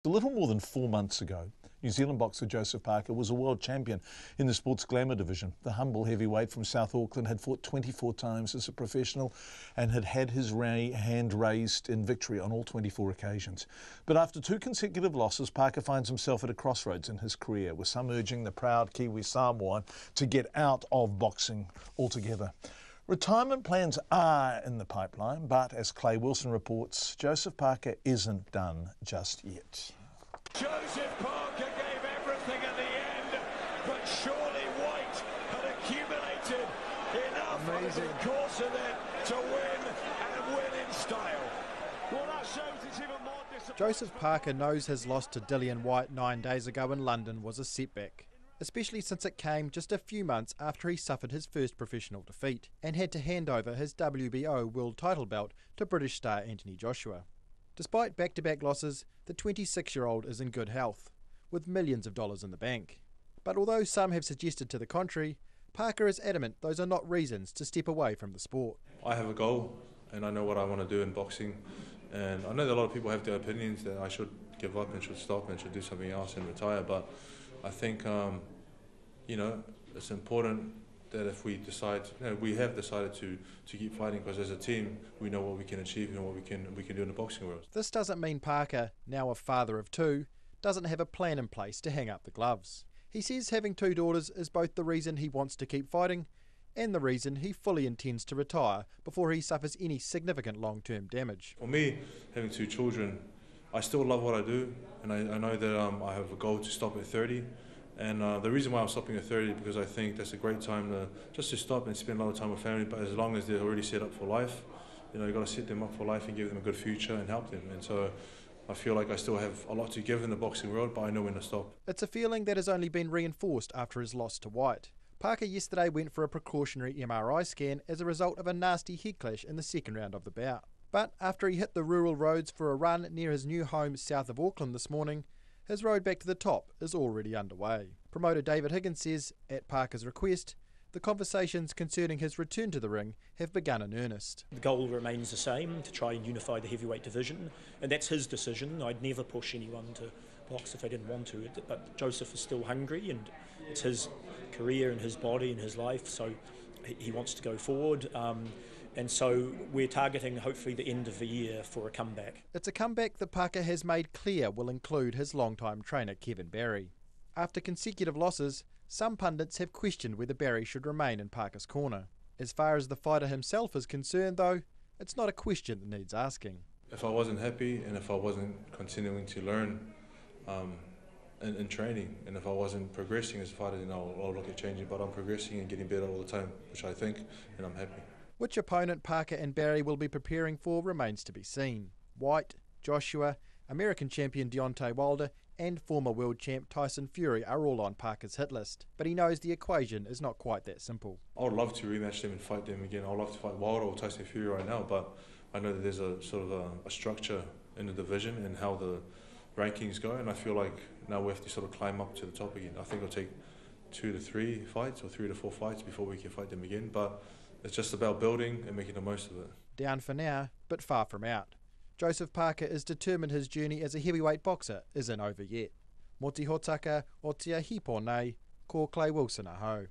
A little more than 4 months ago, New Zealand boxer Joseph Parker was a world champion in the sports glamour division. The humble heavyweight from South Auckland had fought 24 times as a professional and had his hand raised in victory on all 24 occasions. But after 2 consecutive losses, Parker finds himself at a crossroads in his career, with some urging the proud Kiwi-Samoan to get out of boxing altogether. Retirement plans are in the pipeline, but as Clay Wilson reports, Joseph Parker isn't done just yet. Joseph Parker gave everything in the end, but surely White had accumulated enough over the course of it to win and win in style. Well, that shows it's even more disappointing. Joseph Parker knows his loss to Dillian Whyte 9 days ago in London was a setback, especially since it came just a few months after he suffered his first professional defeat and had to hand over his WBO world title belt to British star Anthony Joshua. Despite back-to-back losses, the 26-year-old is in good health, with millions of dollars in the bank. But although some have suggested to the contrary, Parker is adamant those are not reasons to step away from the sport. I have a goal, and I know what I want to do in boxing, and I know that a lot of people have their opinions that I should give up and should stop and should do something else and retire, but I think, it's important that if we decide, we have decided to keep fighting, because as a team we know what we can achieve and what we can do in the boxing world. This doesn't mean Parker, now a father of 2, doesn't have a plan in place to hang up the gloves. He says having 2 daughters is both the reason he wants to keep fighting and the reason he fully intends to retire before he suffers any significant long-term damage. For me, having 2 children, I still love what I do, and I know that I have a goal to stop at 30. And the reason why I'm stopping at 30 is because I think that's a great time to stop and spend a lot of time with family. But as long as they're already set up for life, you've got to set them up for life and give them a good future and help them. And so I feel like I still have a lot to give in the boxing world, but I know when to stop. It's a feeling that has only been reinforced after his loss to White. Parker yesterday went for a precautionary MRI scan as a result of a nasty head clash in the second round of the bout. But after he hit the rural roads for a run near his new home south of Auckland this morning, his road back to the top is already underway. Promoter David Higgins says, at Parker's request, the conversations concerning his return to the ring have begun in earnest. The goal remains the same, to try and unify the heavyweight division, and that's his decision. I'd never push anyone to box if they didn't want to, but Joseph is still hungry, and it's his career and his body and his life, so he wants to go forward. And so we're targeting hopefully the end of the year for a comeback. It's a comeback that Parker has made clear will include his longtime trainer Kevin Barry. After consecutive losses, some pundits have questioned whether Barry should remain in Parker's corner. As far as the fighter himself is concerned though, it's not a question that needs asking. If I wasn't happy and if I wasn't continuing to learn in training, and if I wasn't progressing as a fighter, then I'll look at changing, but I'm progressing and getting better all the time, which I think, and I'm happy. Which opponent Parker and Barry will be preparing for remains to be seen. White, Joshua, American champion Deontay Wilder and former world champ Tyson Fury are all on Parker's hit list, but he knows the equation is not quite that simple. I would love to rematch them and fight them again. I would love to fight Wilder or Tyson Fury right now, but I know that there's a sort of a structure in the division and how the rankings go, and I feel like now we have to sort of climb up to the top again. I think it'll take 2 to 3 fights or 3 to 4 fights before we can fight them again, but it's just about building and making the most of it. Down for now, but far from out. Joseph Parker is determined his journey as a heavyweight boxer isn't over yet. Moti hotaka o tia hipo nei, ko Clay Wilson aho.